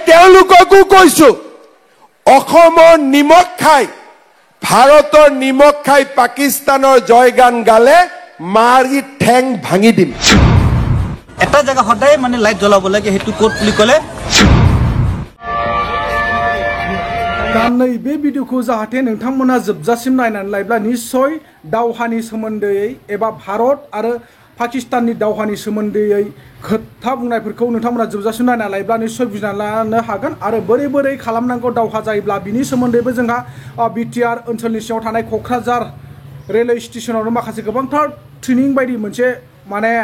তেওঁলোককো কৈছো অসমৰ নিমখ খাই ভাৰতৰ নিমখ খাই পাকিস্তানৰ জয়গান গালে মাৰি ঠেং ভাঙি দিম এটা জায়গা সদায় মানে লাইট জ্বলাব লাগে হেতু কোড বুলি কলে गानै बे भिडिअखौ जाहाथे नोंथांमोना जोबजासिम नायनानै लायोब्ला निश्चय दावहानि सोमोन्दै एबा भारत आरो पाकिस्ताननि दावहानि सोमोन्दै खोथा बुंनायफोरखौ नोंथांमोना जोबजासिम नायनानै लायोब्ला निश्चय बुजिनानै लानो हागोन आरो बोरै बोरै खालामनांगौ दावहा जायोब्ला बिनि सोमोन्दैबो जोंहा बिटिआर ओनसोलनि सिङाव थानाय क'क्राझार रेलवे स्टेशनावनो माखासे गोबांथार ट्रेनिं बायदि मोनसे माने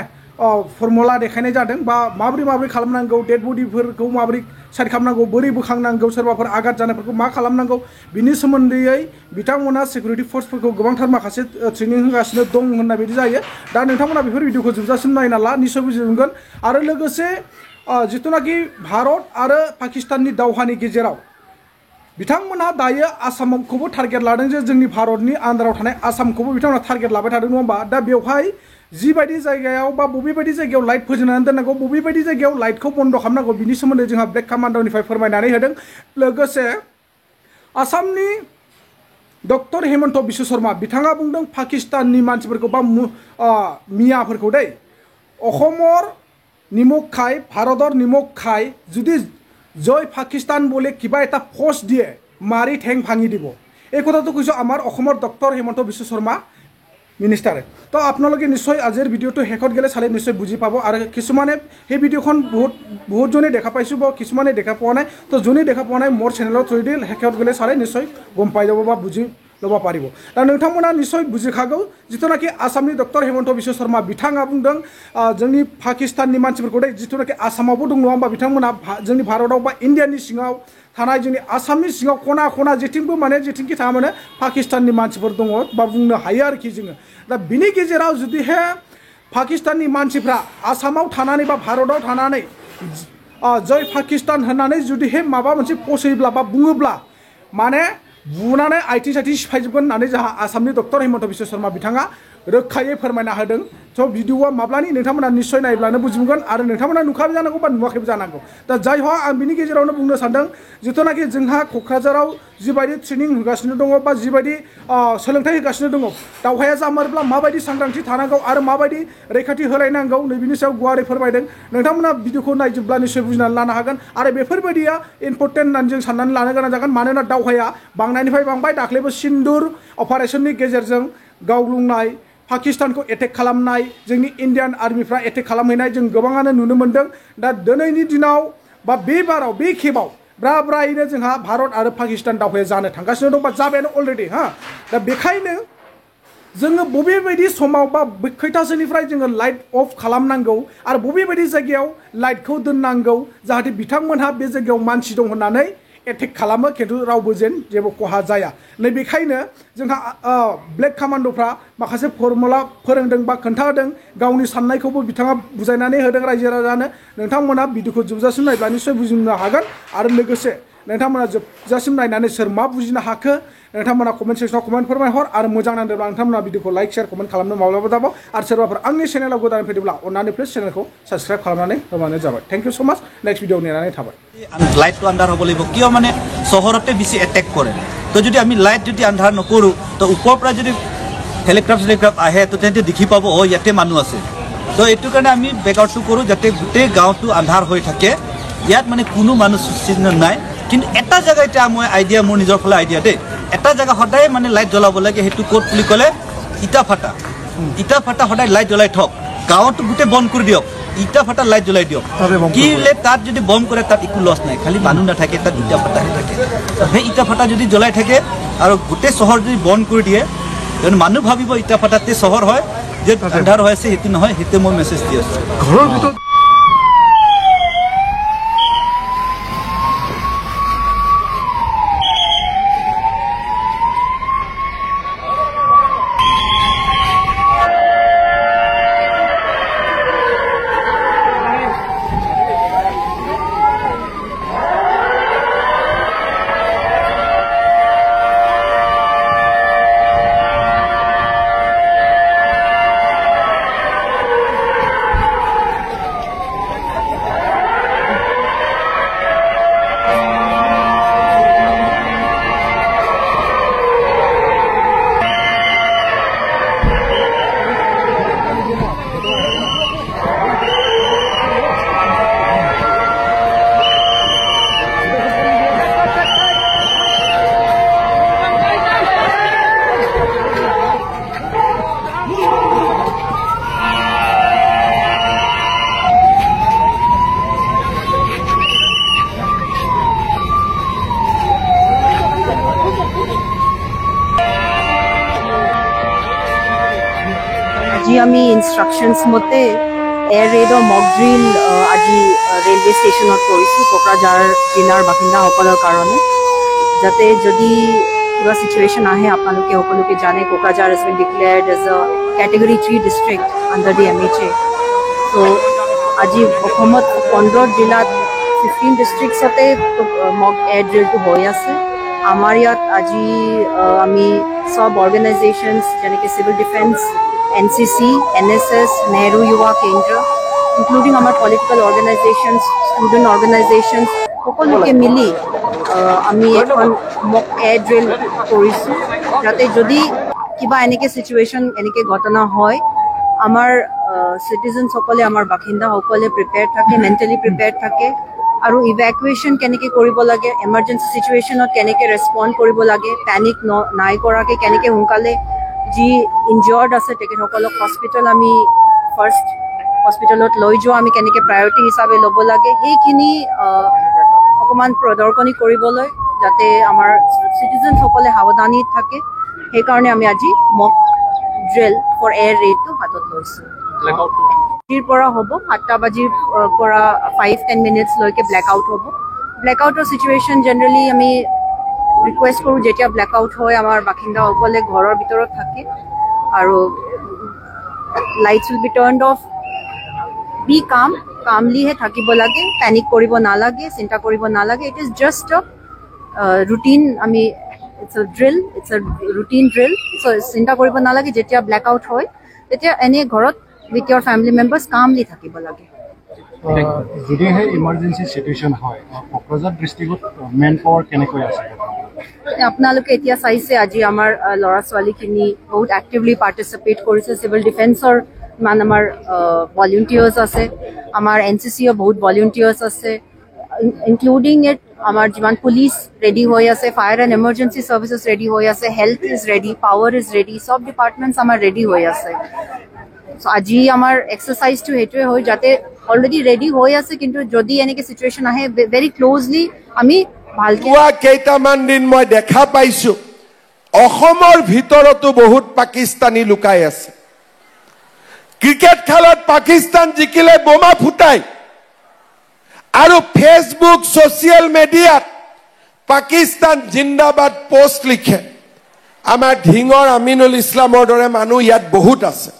फर्मुला देखायनाय जादों बा माबोरै खालामनांगौ डेड बडिफोरखौ माबोरै साइड खालामनांगौ बोरै बोखांनांगौ सोरबाफोर आघात जानायफोरखौ मा खालामनांगौ बिनि सोमोन्दै बिथांमोना सिकिउरिटि फोर्सफोरखौ गोबांथार माखासे ट्रेनिं होगासिनो दं होननाय बायदि जायो दा नोंथांमोना बेफोर भिडिअखौ जोबजासिम नायना ला निश्चय बुजिगोन आरो लोगोसे जिथुनाखि भारत आरो पाकिस्ताननि दावहानि गेजेराव बिथांमोना दायो आसामखौबो टारगेट लादों जे जोंनि भारतनि आन्दाराव थानाय आसामखौबो बिथांमोना टारगेट लाबाय थादों नङा होमबा दा बेवहाय जिबायदि जायगायाव बा बबेबायदि जायगायाव लाइट फोजोंनानै दोननांगौ बबेबायदि जायगायाव लाइटखौ बन्द खालामनांगौ बिनि सोमोन्दै जोंहा ब्लेक कामान्डनिफ्राय फोरमायनानै होदों लोगोसे आसामनि डक्टर हेमन्त बिश्व शर्मा बिथाङा बुंदों पाकिस्ताननि मानसिफोरखौ बा मियाफोरखौ दै अखमर निमख खाय भारतर निमख खाय जुदि জয় পাকিস্তান বলে কিবা এটা পোস্ট দিয়ে মারি ঠেং ভাঙি দিব এই কথাটো কৈছো আমাৰ অসমৰ ডক্টৰ হেমন্ত বিশ্ব শৰ্মা মিনিষ্টাৰে তো আপোনালোকে নিশ্চয় আজিৰ ভিডিঅ'টো শেষত গেলে চালে নিশ্চয় বুজি পাব আৰু কিছুমানে সেই ভিডিঅ'খন বহুত জনে দেখা পাইছো বা কিছুমানে দেখা পোৱা নাই তো জনে দেখা পোৱা নাই মোৰ চেনেলত থৈ দিল শেষত গেলে চালে নিশ্চয় গম পাই যাব বা বুজি লব পাৰিব दा नोंथांमोना निश्चय बुजिखागौ जिथुनाखि आसामनि डक्टर हेमन्त बिश्व शर्मा बिथाङा बुंदों जोंनि पाकिस्ताननि मानसिफोरखौ जिथुनाखि आसामावबो दं नङा होमबा बिथांमोना जोंनि भारतआव बा इन्डियानि सिङाव थानाय जोंनि आसामनि सिङाव खना खना जेथिंबो माने जेथिंखि थाङा माने पाकिस्ताननि मानसिफोर दङ बा बुंनो हायो आरोखि जोङो दा बिनि गेजेराव जुदिहे पाकिस्ताननि मानसिफ्रा आसामाव थानानै बा भारतआव थानानै जय पाकिस्तान होननानै जुदिहे माबा मोनसे पसैब्ला बा बुङोब्ला माने बुनानै आइथिं साइथिं सिफायजोबगोन होननानै जोंहा आसामनि डक्टर हेमन्त बिश्व शर्मा बिथाङा रोखायै फोरमायना होदों स' भिडिअआ माब्लानि नोंथांमोना निश्चय नायब्लानो बुजिगोन आरो नोंथांमोना नुखाबाय जानांगौ बा नुवाखैबो जानांगौ दा जाय हक आं बिनि गेजेरावनो बुंनो सानदों जिथुनाखि जोंहा क'क्राझाराव जिबायदि ट्रेनिं होगासिनो दङ बा जिबायदि सोलोंथाइ होगासिनो दङ दावहाया जामारोब्ला माबायदि सांग्रांथि थानांगौ आरो माबायदि रैखाथि होलायनांगौ नैबिनि सायाव गुवारै फोरमायदों नोंथांमोना भिडिअखौ नायजोबब्ला निश्चय बुजिनानै लानो हागोन आरो बेफोरबायदिया इम्परटेन्ट होननानै जों साननानै लानो गोनां जागोन मानोना दावहाया बांनायनिफ्राय बांबाय दाख्लैबो सिन्दुर अपारेशननि गेजेरजों गावलुंनाय पाकिस्तानखौ एटेक खालामनाय जोंनि इन्डियान आर्मिफ्रा एटेक खालामहैनाय जों गोबाङानो नुनो मोन्दों दा दिनैनि दिनाव बा बे बाराव बे खेबाव ब्रायैनो जोंहा भारत आरो पाकिस्तान दावहाया जानो थांगासिनो दं बा जाबायानो अलरेडि दा बेखायनो जोङो बबेबायदि समाव बा खैथासोनिफ्राय जोङो लाइट अफ खालामनांगौ आरो बबेबायदि जायगायाव लाइटखौ दोननांगौ जाहाथे बिथांमोनहा बे जायगायाव मानसि दं होननानै एटेक खालामो खिन्थु रावबो जेन जेबो खहा जाया नैबेखायनो जोंहा ब्लेक कामान्ड'फ्रा माखासे फर्मुला फोरोंदों बा खोन्थाहोदों गावनि साननायखौबो बिथाङा बुजायनानै होदों रायजो राजानो नोंथांमोना भिडिअखौ जोबजासिम नायब्ला निश्चय बुजिनो हागोन आरो लोगोसे नोंथांमोना जोबजासिम नायनानै सोर मा बुजिनो हाखो नोंथांमोना कमेन्ट सेक्सनाव कमेन्ट फोरमायहर आरो मोजां नांदोंब्ला नोंथांमोना भिडिअखौ लाइक शेयार कमेन्ट खालामनो माब्लाबा दाबाव आरो सोरबाफोर आंनि चेनेलाव गोदानै फैदोंब्ला अन्नानै प्लिज चेनेलखौ साबस्क्राइब खालामनानै होबानो जाबाय थेंक इउ स' माच नेक्स्ट भिडिअ नेनानै थाबाय লাইটটো আন্ধাৰ হ'ব লাগিব কিয় মানে চহৰতে বেছি এটেক কৰে তো যদি আমি লাইট যদি আন্ধাৰ নকৰোঁ তো ওপৰৰ পৰা যদি হেলিকপ্টাৰ আহে তো তেন্তে দেখি পাব ইয়াতে মানুহ আছে তো এইটো কাৰণে আমি বেকআউটটো কৰোঁ যাতে গোটেই গাঁৱটো আন্ধাৰ হৈ থাকে ইয়াত মানে কোনো মানুহ চিহ্ন নাই কিন্তু এটা জেগা এতিয়া মই আইডিয়া মোৰ নিজৰ ফালে আইডিয়া দেই এটা জেগা সদায় মানে লাইট জ্বলাব লাগে সেইটো ক'ত বুলি ক'লে ইটা ফাটা সদায় লাইট জ্বলাই থওক গাঁৱটো গোটেই বন্ধ কৰি দিয়ক ইটা ফাটা লাইট জ্বলাই দিয়ক কি লে তাত যদি বম কৰে তাত একো লছ নাই খালি মানুহ নাথাকে তাত ইটা ফাটাহে থাকে সেই ইটা ফাটা যদি জ্বলাই থাকে আৰু গোটেই চহৰ যদি বন্ধ কৰি দিয়ে তেনে মানুহ ভাবিব ইটা ফাটাতে চহৰ হয় যে আন্ধাৰ হৈ আছে সেইটো নহয় সেইটো মই মেছেজ দি আছোঁ ঘৰৰ ভিতৰত আমি ইনষ্ট্ৰাকশ্যনছ মতে এয়াৰ ৰেডৰ মক ড্ৰিল আজি ৰেলৱে ষ্টেচনত কৰিছোঁ কোকৰাঝাৰ জিলাৰ বাসিন্দাসকলৰ কাৰণে, যাতে যদি কিবা চিটুৱেশ্যন আহে আপোনালোকে সকলোকে জানে Kokrajhar has been declared as a category 3 district under the MHA. So আজি অসমত 15 জিলাত 15 ডিষ্ট্ৰিক্টছতে মক এয়াৰ ড্ৰিলটো হৈ আছে। আমাৰ ইয়াত আজি আমি সব অৰ্গেনাইজেশ্যনছ যেনেকৈ civil defence, NCC, NSS, Nehru युवा কেন্দ্ৰ, ইনক্লুডিং আমাৰ পলিটিকেল অৰ্গেনাইজেশ্যনছ, ষ্টুডেণ্ট অৰ্গেনাইজেশ্যনছ সকলোকে মিলি আমি এখন মক এয়াৰ ড্ৰিল কৰিছোঁ, যাতে যদি কিবা এনেকৈ চিটুৱেশ্যন এনেকৈ ঘটনা হয় আমাৰ চিটিজেনসকলে, আমাৰ বাসিন্দাসকলে প্ৰিপেয়াৰ্ড থাকে, মেণ্টেলি প্ৰিপেয়াৰ্ড থাকে, আৰু ইভেকুৱেশ্যন কেনেকৈ কৰিব লাগে, এমাৰ্জেঞ্চি চিটুৱেশ্যনত কেনেকৈ ৰেছপণ্ড কৰিব লাগে, পেনিক নাই কৰাকৈ কেনেকৈ সোনকালে যি ইনজৰ্ড আছে তেখেতসকলক হস্পিটেল আমি ফাৰ্ষ্ট হস্পিটেলত লৈ যোৱা আমি কেনেকৈ প্ৰায়ৰিটি হিচাপে ল'ব লাগে, সেইখিনি অকণমান প্ৰদৰ্শনী কৰিবলৈ যাতে আমাৰ চিটিজেনসকলে সাৱধানী থাকে, সেইকাৰণে আমি আজি মক ড্ৰিল ফৰ এয়াৰ ৰেডটো হাতত লৈছোঁ। পৰা হ'ব 7টা বাজিৰ পৰা 5-10 মিনিটছলৈকে ব্লেকআউট হ'ব। ব্লেকআউটৰ চিটুৱেশ্যন জেনেৰেলি আমি ৰিকুৱেষ্ট কৰোঁ যেতিয়া ব্লেকআউট হয় আমাৰ বাসিন্দাসকলে ঘৰৰ ভিতৰত থাকে আৰু lights will be turned off, be কামলিহে থাকিব লাগে, পেনিক কৰিব নালাগে, চিন্তা কৰিব নালাগে। It is just a routine, আমি it's a drill, it's a routine drill. So' চিন্তা কৰিব নালাগে, যেতিয়া ব্লেকআউট হয় তেতিয়া এনেই ঘৰত with your family members calmly থাকিব লাগে। যদিহে ইমাৰ্জেঞ্চি চিটুৱেশ্যন হয় কোকৰাঝাৰ ডিষ্ট্ৰিক্টত মেন পাৱাৰ কেনেকৈ আছে? আপোনালোকে এতিয়া চাইছে আজি আমাৰ ল'ৰা ছোৱালীখিনি বহুত এক্টিভলি পাৰ্টিচিপেট কৰিছে। চিভিল ডিফেন্সৰ ইমান আমাৰ ভলেণ্টিয়াৰ্ছ আছে, আমাৰ NCCৰ বহুত ভলেণ্টিয়াৰ্ছ আছে, ইনক্লুডিং ইট আমাৰ যিমান পুলিচ ৰেডি হৈ আছে, fire and emergency services ready হৈ আছে, health is ready, power is ready, চব ডিপাৰ্টমেণ্টছ আমাৰ ৰেডি হৈ আছে। চ' আজি আমাৰ এক্সাৰচাইজটো সেইটোৱে হয় যাতে অলৰেডি ৰেডি হৈ আছে, কিন্তু যদি এনেকৈ চিটুৱেশ্যন আহে ভেৰি ক্ল'জলি আমি ভালকৈ। কেইটামান দিন মই দেখা পাইছো অসমৰ ভিতৰতো বহুত পাকিস্তানী লুকাই আছে। ক্ৰিকেট খেলত পাকিস্তান জিকিলে বোমা ফুটাই আৰু ফেচবুক ছ'চিয়েল মিডিয়াত পাকিস্তান জিন্দাবাদ পোষ্ট লিখে। আমাৰ ঢিঙৰ আমিনুল ইছলামৰ দৰে মানুহ ইয়াত বহুত আছে।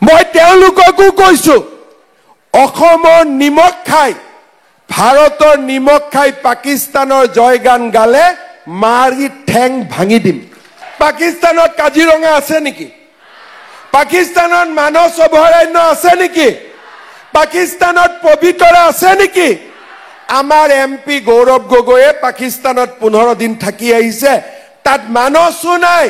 মই তেওঁলোককো কৈছো অসমৰ নিমখ খাই, ভাৰতৰ নিমখ খাই পাকিস্তানৰ জয়গান গালে মাৰি ঠেং ভাঙি দিম। পাকিস্তানত কাজিৰঙা আছে নেকি? পাকিস্তানত মানস অভয়াৰণ্য আছে নেকি? পাকিস্তানত পবিতৰা আছে নেকি? আমাৰ MP গৌৰৱ গগৈয়ে পাকিস্তানত 15 দিন থাকি আহিছে, তাত মানসো নাই,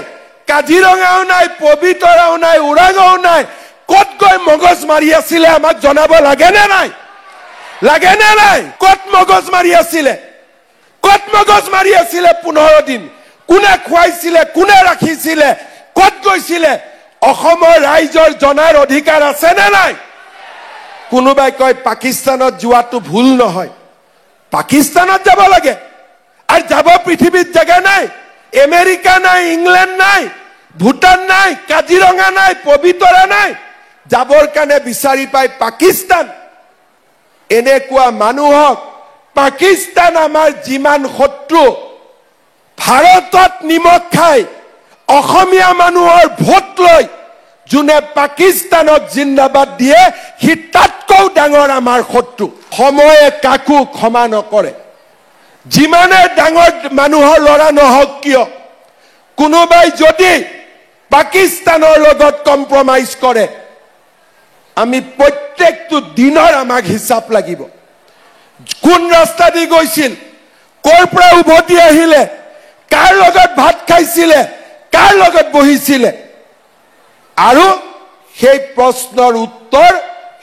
কাজিৰঙাও নাই, পবিতৰাও নাই, ওৰাঙও নাই। ক'ত গৈ মগজ মাৰি আছিলে আমাক জনাব লাগেনে নাই? লাগেনে নাই? ক'ত মগজ মাৰি আছিলে? ক'ত মগজ মাৰি আছিলে 15 দিন? কোনে খুৱাইছিলে? কোনে ৰাখিছিলে? ক'ত গৈছিলে? অসমৰ ৰাইজৰ জনাৰ অধিকাৰ আছেনে নাই? কোনোবাই কয় পাকিস্তানত যোৱাটো ভুল নহয়, পাকিস্তানত যাব লাগে। আৰু যাব পৃথিৱীত জেগা নাই, আমেৰিকা নাই, ইংলেণ্ড নাই, ভূটান নাই, কাজিৰঙা নাই, পবিতৰা নাই, যাবৰ কাৰণে বিচাৰি পায় পাকিস্তান। এনেকুৱা মানুহক পাকিস্তান আমাৰ যিমান শত্ৰু, ভাৰতত নিমখ খাই অসমীয়া মানুহৰ ভোট লৈ যোনে পাকিস্তানক জিন্দাবাদ দিয়ে সি তাতকৈ ডাঙৰ আমাৰ শত্ৰু। সময়ে কাকো ক্ষমা নকৰে। যিমানে ডাঙৰ মানুহৰ ল'ৰা নহওক কিয়, কোনোবাই যদি পাকিস্তানৰ লগত কম্প্ৰমাইজ কৰে আমি প্ৰত্যেকটো দিনৰ আমাক হিচাপ লাগিব। কোন ৰাস্তা দি গৈছিল, ক'ৰ পৰা উভতি আহিলে, কাৰ লগত ভাত খাইছিলে, কাৰ লগত বহিছিলে, আৰু সেই প্ৰশ্নৰ উত্তৰ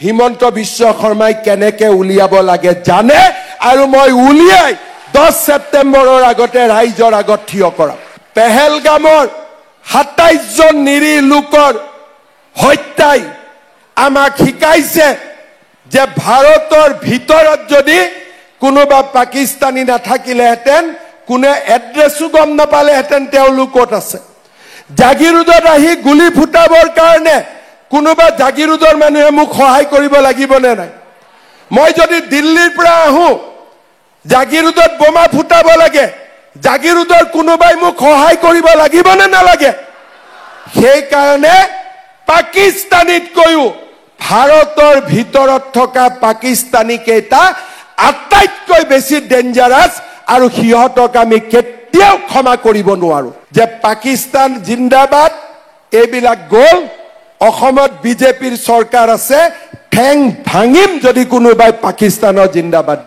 হিমন্ত বিশ্ব শৰ্মাই কেনেকৈ উলিয়াব লাগে জানে, আৰু মই উলিয়াই 10 ছেপ্টেম্বৰৰ আগতে ৰাইজৰ আগত থিয় কৰাম। পেহেলগামৰ 27 জন নিৰীহ লোকৰ হত্যাই আমাক শিকাইছে যে ভাৰতৰ ভিতৰত যদি কোনোবা পাকিস্তানী নাথাকিলেহেঁতেন, কোনে এড্ৰেছো গম নাপালেহেঁতেন তেওঁলোক ক'ত আছে। জাগিৰোডত আহি গুলি ফুটাবৰ কাৰণে কোনোবা জাগিৰোডৰ মানুহে মোক সহায় কৰিব লাগিব নে নাই? মই যদি দিল্লীৰ পৰা আহোঁ, জাগিৰোডত বোমা ফুটাব লাগে, জাগিৰোডৰ কোনোবাই মোক সহায় কৰিব লাগিব নে নালাগে? সেইকাৰণে পাকিস্তানীতকৈও ভাৰতৰ ভিতৰত থকা পাকিস্তানী কেইটা আটাইতকৈ বেছি ডেঞ্জাৰাছ, আৰু সিহঁতক আমি কেতিয়াও ক্ষমা কৰিব নোৱাৰো। যে পাকিস্তান জিন্দাবাদ এইবিলাক গ'ল, অসমত বিজেপিৰ চৰকাৰ আছে, ঠেং ভাঙিম যদি কোনোবাই পাকিস্তানৰ জিন্দাবাদ